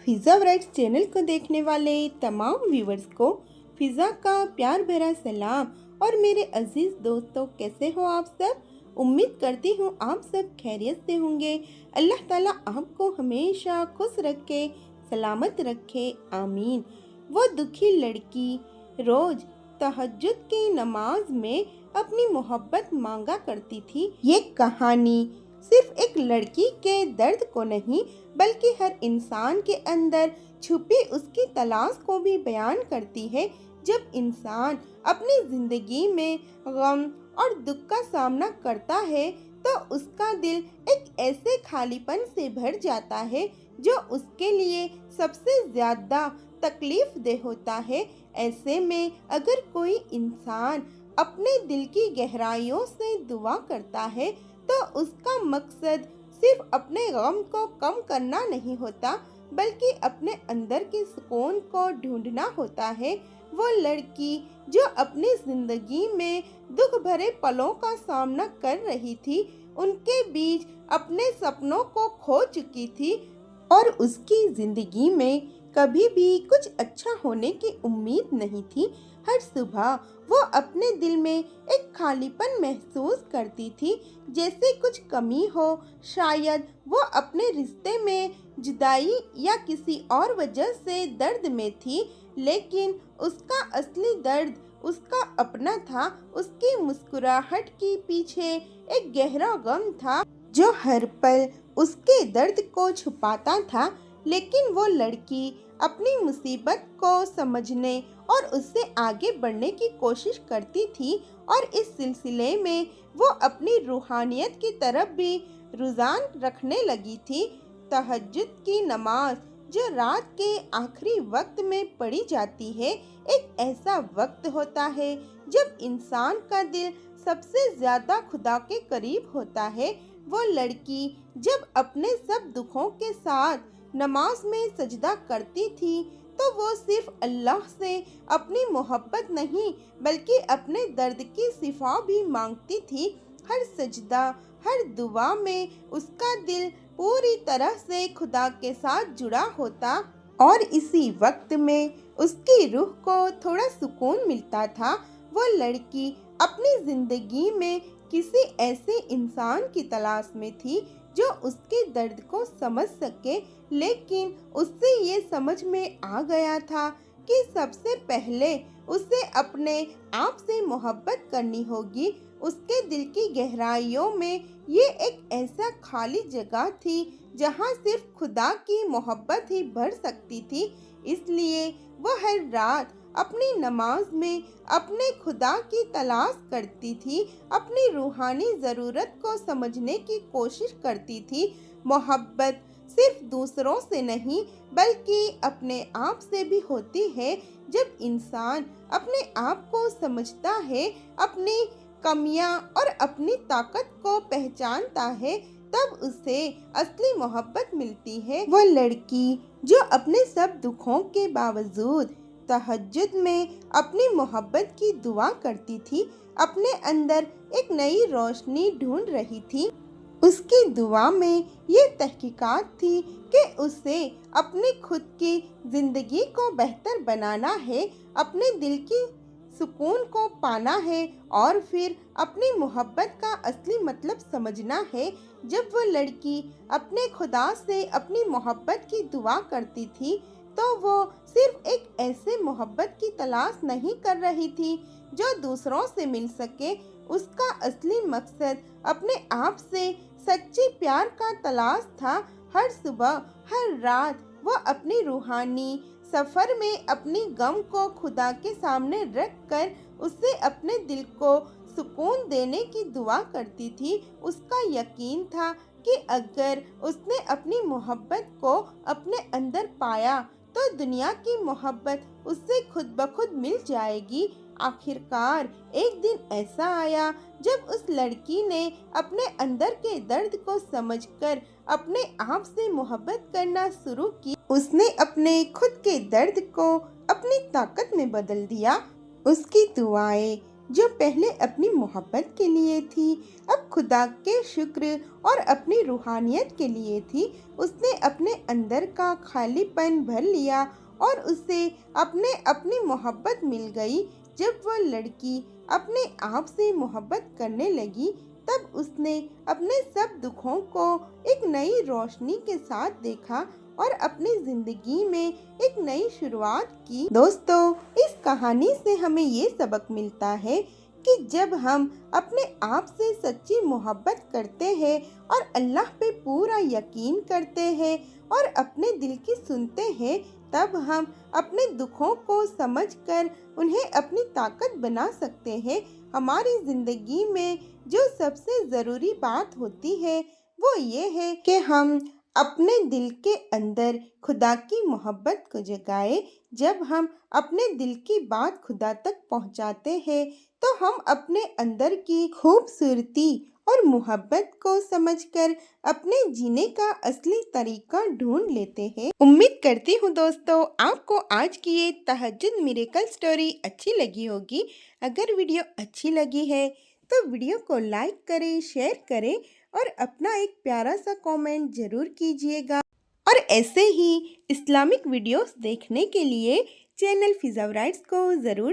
फ़िज़ा rights channel को देखने वाले तमाम व्यूवर्स को फ़िज़ा का प्यार भरा सलाम। और मेरे अजीज़ दोस्तों, कैसे हो आप सब? उम्मीद करती हूँ आप सब खैरियत से होंगे। अल्लाह ताला आपको हमेशा खुश रखे, सलामत रखे, आमीन। वो दुखी लड़की रोज़ तहज्जुद की नमाज में अपनी मोहब्बत मांगा करती थी। ये कहानी सिर्फ एक लड़की के दर्द को नहीं, बल्कि हर इंसान के अंदर छुपी उसकी तलाश को भी बयान करती है। जब इंसान अपनी जिंदगी में गम और दुख का सामना करता है तो उसका दिल एक ऐसे खालीपन से भर जाता है जो उसके लिए सबसे ज्यादा तकलीफ दे होता है। ऐसे में अगर कोई इंसान अपने दिल की गहराइयों से दुआ करता है तो उसका मकसद सिर्फ अपने गम को कम करना नहीं होता, बल्कि अपने अंदर के सुकून को ढूंढना होता है। वो लड़की जो अपनी जिंदगी में दुख भरे पलों का सामना कर रही थी, उनके बीच अपने सपनों को खो चुकी थी और उसकी जिंदगी में कभी भी कुछ अच्छा होने की उम्मीद नहीं थी। हर सुबह वो अपने दिल में एक खालीपन महसूस करती थी, जैसे कुछ कमी हो। शायद वो अपने रिश्ते में जुदाई या किसी और वजह से दर्द में थी, लेकिन उसका असली दर्द उसका अपना था। उसकी मुस्कुराहट के पीछे एक गहरा गम था जो हर पल उसके दर्द को छुपाता था। लेकिन वो लड़की अपनी मुसीबत को समझने और उससे आगे बढ़ने की कोशिश करती थी, और इस सिलसिले में वो अपनी रूहानियत की तरफ भी रुझान रखने लगी थी। तहज्जुद की नमाज जो रात के आखिरी वक्त में पढ़ी जाती है, एक ऐसा वक्त होता है जब इंसान का दिल सबसे ज्यादा खुदा के करीब होता है। वो लड़की जब अपने सब दुखों के साथ नमाज में सजदा करती थी तो वो सिर्फ अल्लाह से अपनी मोहब्बत नहीं, बल्कि अपने दर्द की शिफा भी मांगती थी। हर सजदा, हर दुआ में उसका दिल पूरी तरह से खुदा के साथ जुड़ा होता, और इसी वक्त में उसकी रूह को थोड़ा सुकून मिलता था। वो लड़की अपनी जिंदगी में किसी ऐसे इंसान की तलाश में थी जो उसके दर्द को समझ सके, लेकिन उससे ये समझ में आ गया था कि सबसे पहले उसे अपने आप से मोहब्बत करनी होगी। उसके दिल की गहराइयों में ये एक ऐसा खाली जगह थी जहाँ सिर्फ खुदा की मोहब्बत ही भर सकती थी। इसलिए वो हर रात अपनी नमाज में अपने खुदा की तलाश करती थी, अपनी रूहानी ज़रूरत को समझने की कोशिश करती थी। मोहब्बत सिर्फ दूसरों से नहीं, बल्कि अपने आप से भी होती है। जब इंसान अपने आप को समझता है, अपनी कमियां और अपनी ताकत को पहचानता है, तब उसे असली मोहब्बत मिलती है। वो लड़की जो अपने सब दुखों के बावजूद तहज्जुद में अपनी मोहब्बत की दुआ करती थी, अपने अंदर एक नई रोशनी ढूंढ रही थी। उसकी दुआ में ये तहकीकात थी कि उसे अपनी खुद की जिंदगी को बेहतर बनाना है, अपने दिल की सुकून को पाना है और फिर अपनी मोहब्बत का असली मतलब समझना है। जब वो लड़की अपने खुदा से अपनी मोहब्बत की दुआ करती थी तो वो सिर्फ एक ऐसे मोहब्बत की तलाश नहीं कर रही थी जो दूसरों से मिल सके। उसका असली मकसद अपने आप से सच्ची प्यार का तलाश था। हर सुबह, हर रात वो अपनी रूहानी सफ़र में अपनी गम को खुदा के सामने रख कर उसे अपने दिल को सुकून देने की दुआ करती थी। उसका यकीन था कि अगर उसने अपनी मोहब्बत को अपने अंदर पाया तो दुनिया की मोहब्बत उससे खुद ब खुद मिल जाएगी। आखिरकार एक दिन ऐसा आया जब उस लड़की ने अपने अंदर के दर्द को समझकर अपने आप से मोहब्बत करना शुरू की। उसने अपने खुद के दर्द को अपनी ताकत में बदल दिया। उसकी दुआएं जो पहले अपनी मोहब्बत के लिए थी, अब खुदा के शुक्र और अपनी रूहानियत के लिए थी। उसने अपने अंदर का खालीपन भर लिया और उसे अपने अपनी मोहब्बत मिल गई। जब वह लड़की अपने आप से मोहब्बत करने लगी तब उसने अपने सब दुखों को एक नई रोशनी के साथ देखा और अपनी जिंदगी में एक नई शुरुआत की। दोस्तों, इस कहानी से हमें ये सबक मिलता है कि जब हम अपने आप से सच्ची मोहब्बत करते हैं और अल्लाह पे पूरा यकीन करते हैं और अपने दिल की सुनते हैं, तब हम अपने दुखों को समझकर उन्हें अपनी ताकत बना सकते हैं। हमारी ज़िंदगी में जो सबसे ज़रूरी बात होती है वो ये है कि हम अपने दिल के अंदर खुदा की मोहब्बत को जगाए। जब हम अपने दिल की बात खुदा तक पहुंचाते हैं तो हम अपने अंदर की खूबसूरती और मोहब्बत को समझकर अपने जीने का असली तरीका ढूंढ लेते हैं। उम्मीद करती हूँ दोस्तों आपको आज की ये तहज्जुद मिरेकल स्टोरी अच्छी लगी होगी। अगर वीडियो अच्छी लगी है तो वीडियो को लाइक करें, शेयर करें और अपना एक प्यारा सा कमेंट ज़रूर कीजिएगा। और ऐसे ही इस्लामिक वीडियोस देखने के लिए चैनल फिज़ा राइट्स को ज़रूर